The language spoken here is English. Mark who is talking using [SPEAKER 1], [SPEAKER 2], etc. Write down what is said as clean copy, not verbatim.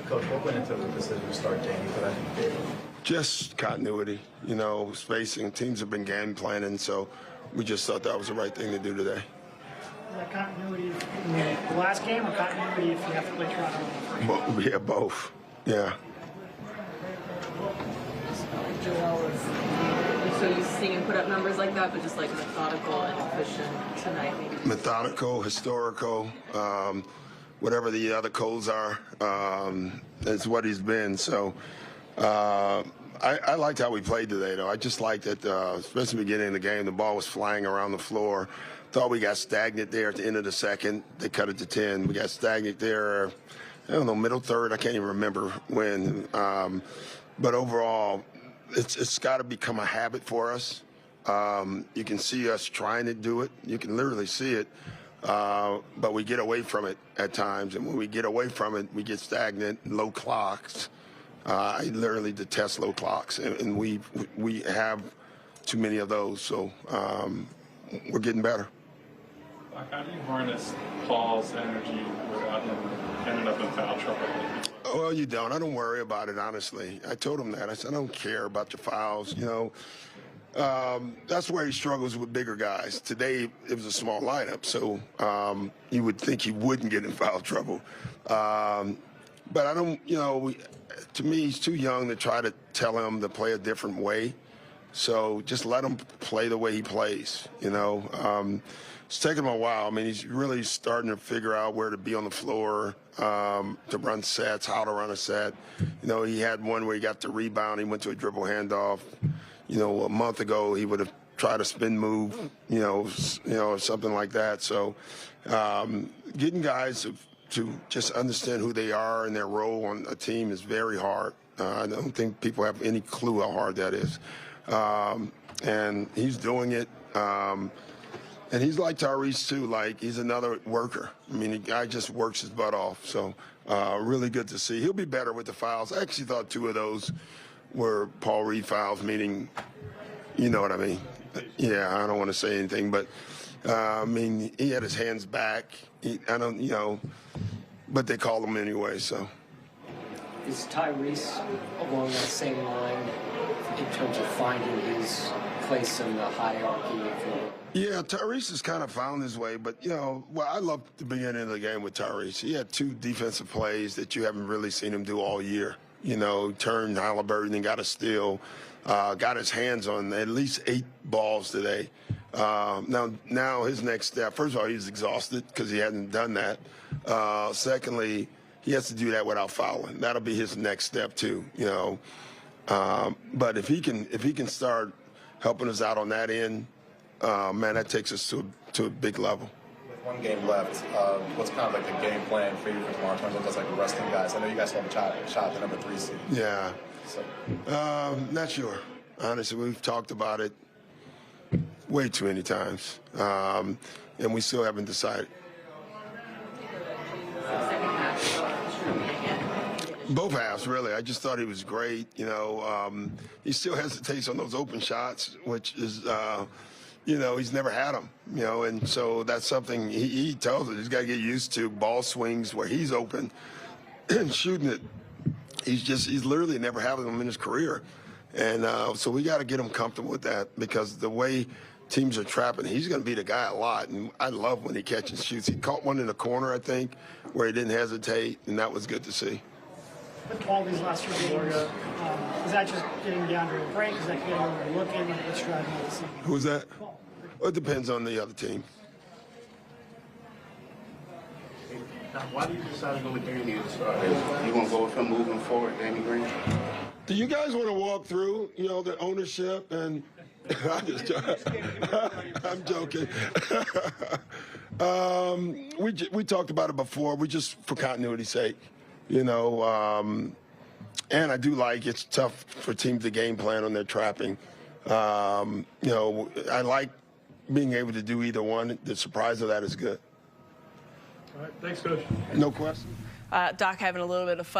[SPEAKER 1] Coach, what went into the decision to start Jamie today?
[SPEAKER 2] Just continuity, spacing. Teams have been game planning, so we just thought that was the right thing to do today.
[SPEAKER 3] Is that continuity in the last game or continuity if you have to play Toronto?
[SPEAKER 2] Yeah, both. Yeah.
[SPEAKER 4] So you seeing him put up numbers like that, but just like methodical and efficient tonight, maybe?
[SPEAKER 2] Methodical, historical, whatever the other codes are, is what he's been. So I liked how we played today, though. I just liked that, especially beginning of the game, the ball was flying around the floor. Thought we got stagnant there at the end of the second. They cut it to 10. We got stagnant there, I don't know, middle third. I can't even remember when. But overall, it's got to become a habit for us. You can see us trying to do it. You can literally see it. But we get away from it at times. And when we get away from it, we get stagnant, low clocks. I literally detest low clocks. And we have too many of those. So we're getting better.
[SPEAKER 5] How do you harness Paul's energy without him ending up in foul trouble?
[SPEAKER 2] Well, you don't. I don't worry about it, honestly. I told him that. I said, I don't care about your fouls. That's where he struggles with bigger guys. Today, it was a small lineup, so you would think he wouldn't get in foul trouble. But I don't, to me, he's too young to try to tell him to play a different way. So just let him play the way he plays, It's taken him a while. I mean, he's really starting to figure out where to be on the floor, to run sets, how to run a set. He had one where he got the rebound. He went to a dribble handoff. A month ago, he would have tried a spin move, something like that. So getting guys to just understand who they are and their role on a team is very hard. I don't think people have any clue how hard that is. And he's doing it. And he's like Tyrese, too. Like, he's another worker. I mean, the guy just works his butt off. So really good to see. He'll be better with the fouls. I actually thought 2 of those were Paul Reed fouls, meaning, you know what I mean. Yeah, I don't want to say anything. But, he had his hands back. But they called him anyway, so.
[SPEAKER 6] Is Tyrese along that same line in terms of finding his place in the hierarchy?
[SPEAKER 2] Yeah, Tyrese has kind of found his way, but, I loved the beginning of the game with Tyrese. He had 2 defensive plays that you haven't really seen him do all year. Turned Halliburton and got a steal, got his hands on at least 8 balls today. Now his next step, first of all, he's exhausted because he hadn't done that. Secondly, he has to do that without fouling. That'll be his next step too, But if he can start helping us out on that end, man, that takes us to a big level.
[SPEAKER 1] With 1 game left, what's kind of like the game plan for you for tomorrow in terms of just like resting guys? I know you guys have a shot at the number 3 seed.
[SPEAKER 2] Yeah.
[SPEAKER 1] So.
[SPEAKER 2] Not sure. Honestly, we've talked about it way too many times, and we still haven't decided. Both halves, really. I just thought he was great. He still hesitates on those open shots, which is, he's never had them. And so that's something he tells us he's got to get used to. Ball swings where he's open and shooting it. He's literally never had them in his career. And so we got to get him comfortable with that because the way teams are trapping, he's going to be the guy a lot. And I love when he catches shoots. He caught one in the corner, I think, where he didn't hesitate, and that was good to see.
[SPEAKER 3] With Paul these last 2 games, is that just getting DeAndre a break? Is that getting overlooking? What's driving that decision?
[SPEAKER 2] Who's that? Well, it depends on the other team.
[SPEAKER 7] Now, why do you decide to go with Danny as starter? You want to go with him moving forward, Danny Green?
[SPEAKER 2] Do you guys want to walk through, the ownership and I'm joking. We talked about it before. We just for continuity's sake, and I do like it's tough for teams to game plan on their trapping. I like being able to do either one. The surprise of that is good.
[SPEAKER 5] All right, thanks, Coach.
[SPEAKER 2] No question.
[SPEAKER 4] Doc having a little bit of fun.